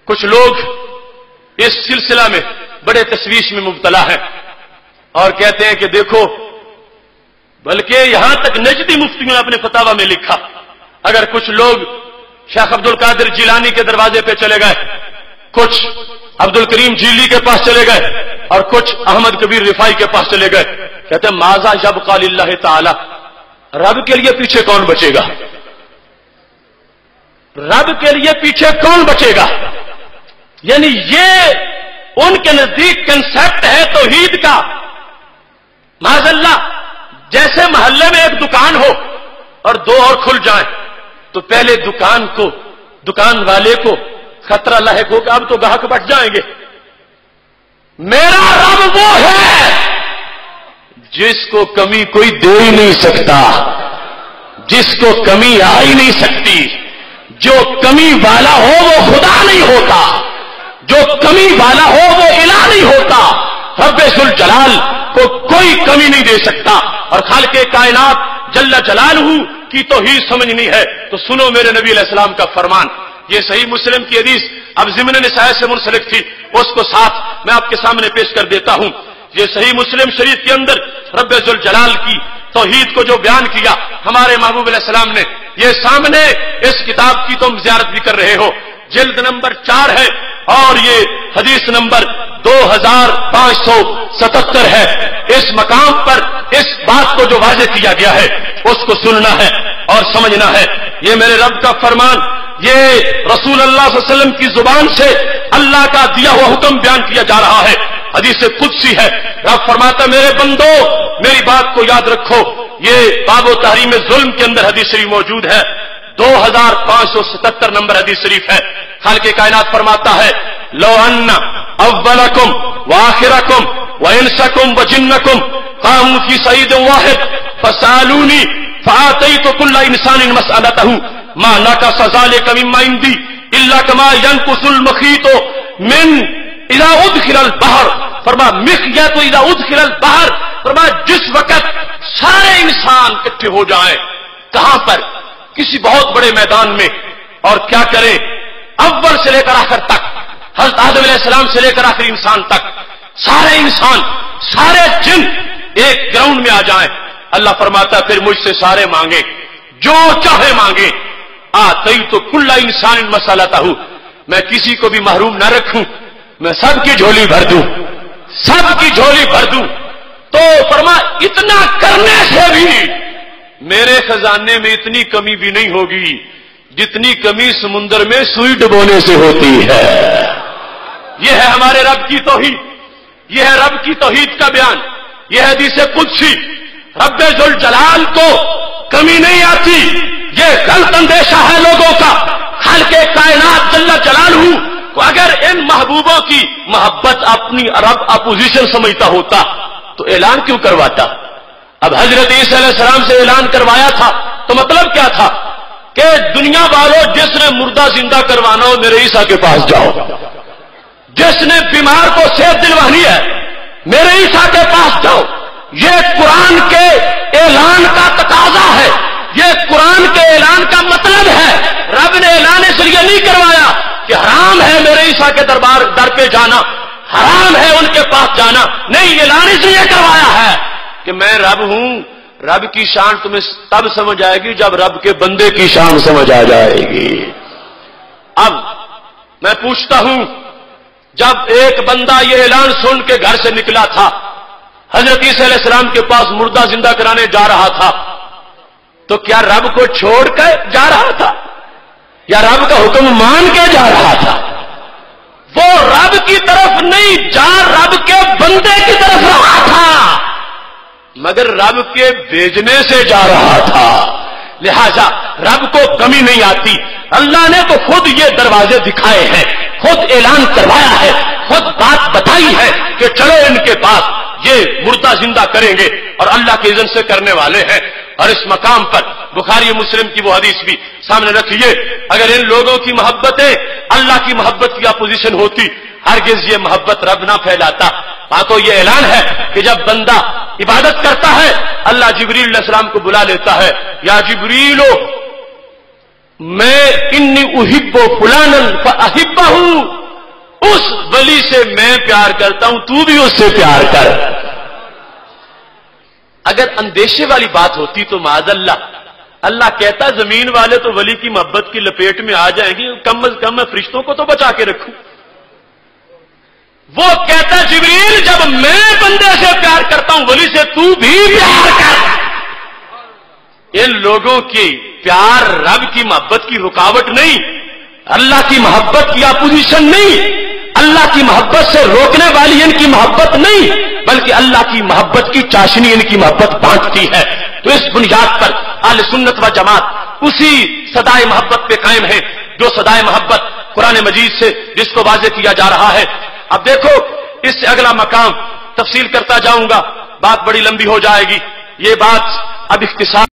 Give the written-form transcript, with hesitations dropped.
کچھ لوگ اس سلسلہ میں بڑے تشویش میں مبتلا ہیں اور کہتے ہیں کہ دیکھو، بلکہ یہاں تک نجدی مفتیوں نے اپنے فتاوی میں لکھا، اگر کچھ لوگ شیخ عبد القادر جیلانی کے دروازے پہ چلے گئے، کچھ عبد الکریم جیلی کے پاس چلے گئے اور کچھ احمد کبیر رفاعی کے پاس چلے گئے، کہتے ہیں ماذا یبقى للہ تعالی، رب کے لیے پیچھے کون بچے گا؟ رب کے لیے پیچھے کون بچے گا؟ یعنی یہ ان کے نزدیک کنسپٹ ہے توحید کا۔ معاذ اللہ، جیسے محلے میں ایک دکان ہو اور دو اور کھل جائیں تو پہلے دکان والے کو خطرہ لاحق ہو کہ اب تو گاہک بٹ جائیں گے۔ میرا رب وہ ہے جس کو کمی کوئی دے ہی نہیں سکتا، جس کو کمی آ ہی نہیں سکتی۔ جو کمی والا ہو وہ خدا نہیں ہوتا، جو کمی والا ہو وہ الہ نہیں ہوتا۔ رب ذوالجلال کو کوئی کمی نہیں دے سکتا، اور خالق کائنات جل جلالہ کی توحید سمجھنی ہے تو سنو میرے نبی علیہ السلام کا فرمان۔ یہ صحیح مسلم کی حدیث اب ضمن نساء سے منسلک تھی، اس کو ساتھ میں آپ کے سامنے پیش کر دیتا ہوں۔ یہ صحیح مسلم شریف کے اندر رب ذوالجلال کی توحید کو جو بیان کیا ہمارے محبوب علیہ السلام نے، یہ سامنے اس کتاب کی تم زیارت بھی کر رہے ہو، جلد نمبر 4 ہے اور یہ حدیث نمبر 2577 ہے۔ اس مقام پر اس بات کو جو واضح کیا گیا ہے اس کو سننا ہے اور سمجھنا ہے۔ یہ میرے رب کا فرمان، یہ رسول اللہ صلی اللہ علیہ وسلم کی زبان سے اللہ کا دیا ہوا حکم بیان کیا جا رہا ہے، حدیث قدسی ہے۔ رب فرماتا میرے بندو میری بات کو یاد رکھو، یہ باب و تحریم ظلم کے اندر حدیث شریف موجود ہے، 2577 نمبر حدیث شریف ہے۔ خالق کائنات فرماتا ہے لو ان اولکم وآخرکم وانسکم وجنکم قاموا فی صعید واحد فسالونی فآتیت کل انسان مسألتہ ما نقص ذلک مما عندی الا کما ینقص المخیط من اذا ادخل البحر، فرما مخیط اذا ادخل البحر، فرما جس وقت سارے انسان اکٹھے ہو جائیں، کہاں پر؟ کسی بہت بڑے میدان میں، اور کیا کریں؟ اول سے لے کر آخر تک، حضرت آدم علیہ السلام سے لے کر آخری انسان تک، سارے انسان سارے جن ایک گراؤنڈ میں آ جائیں، اللہ فرماتا پھر مجھ سے سارے مانگے جو چاہے مانگے، آتیت کل انسان مسألتہ، میں کسی کو بھی محروم نہ رکھوں، میں سب کی جھولی بھر دوں، سب کی جھولی بھر دوں۔ تو فرما اتنا کرنے سے بھی میرے خزانے میں اتنی کمی بھی نہیں ہوگی جتنی کمی سمندر میں سوئی ڈبونے سے ہوتی ہے۔ یہ ہے ہمارے رب کی توحید، یہ ہے رب کی توحید کا بیان، یہ حدیث قدسی۔ رب ذوالجلال کو کمی نہیں آتی، یہ غلط اندیشہ ہے لوگوں کا۔ خالق کائنات جل جلالہ کو اگر ان محبوبوں کی محبت اپنی رب اپوزیشن سمجھتا ہوتا تو اعلان کیوں کرواتا؟ اب حضرت عیسیٰ علیہ السلام سے اعلان کروایا تھا تو مطلب کیا تھا کہ دنیا والوں جس نے مردہ زندہ کروانا ہو میرے عیسیٰ کے پاس جاؤ، جس نے بیمار کو صحت دلوانی ہے میرے عیسیٰ کے پاس جاؤ۔ یہ قرآن کے اعلان کا تقاضا ہے، یہ قرآن کے اعلان کا مطلب ہے۔ رب نے اعلان اس لیے نہیں کروایا کہ حرام ہے میرے عیسیٰ کے در پہ جانا، حرام ہے ان کے پاس جانا، نہیں، اعلان اس لیے کروایا ہے کہ میں رب ہوں۔ رب کی شان تمہیں تب سمجھ آئے گی جب رب کے بندے کی شان سمجھ آ جائے گی۔ اب میں پوچھتا ہوں، جب ایک بندہ یہ اعلان سن کے گھر سے نکلا تھا، حضرت عیسیٰ علیہ السلام کے پاس مردہ زندہ کرانے جا رہا تھا، تو کیا رب کو چھوڑ کر جا رہا تھا یا رب کا حکم مان کے جا رہا تھا؟ وہ رب کی طرف نہیں جا، رب کے بندے کی طرف رہا تھا، مگر رب کے بھیجنے سے جا رہا تھا۔ لہذا رب کو کمی نہیں آتی۔ اللہ نے تو خود یہ دروازے دکھائے ہیں، خود اعلان کروایا ہے، خود بات بتائی ہے کہ چلو ان کے پاس، یہ مردہ زندہ کریں گے اور اللہ کے اذن سے کرنے والے ہیں۔ اور اس مقام پر بخاری مسلم کی وہ حدیث بھی سامنے رکھیے، اگر ان لوگوں کی محبتیں اللہ کی محبت کی اپوزیشن ہوتی ہرگز یہ محبت رب نہ پھیلاتا۔ ہاں تو یہ اعلان ہے کہ جب بندہ عبادت کرتا ہے اللہ جبریل علیہ السلام کو بلا لیتا ہے، یا جبریلو میں انی احب فلانن فاحبہ، اس ولی سے میں پیار کرتا ہوں، تو بھی اس سے پیار کر۔ اگر اندیشے والی بات ہوتی تو معاذ اللہ کہتا زمین والے تو ولی کی محبت کی لپیٹ میں آ جائیں گے، کم از کم میں فرشتوں کو تو بچا کے رکھوں۔ وہ کہتا جبریل جب میں بندے سے پیار کرتا ہوں ولی سے تو بھی پیار کر۔ ان لوگوں کی پیار رب کی محبت کی رکاوٹ نہیں، اللہ کی محبت کی اپوزیشن نہیں، اللہ کی محبت سے روکنے والی ان کی محبت نہیں، بلکہ اللہ کی محبت کی چاشنی ان کی محبت بانٹتی ہے۔ تو اس بنیاد پر اہل سنت و جماعت اسی صدائے محبت پہ قائم ہے جو صدائے محبت قرآن مجید سے جس کو واضح کیا جا رہا ہے۔ اب دیکھو اس سے اگلا مقام تفصیل کرتا جاؤں گا، بات بڑی لمبی ہو جائے گی، یہ بات اب اختصار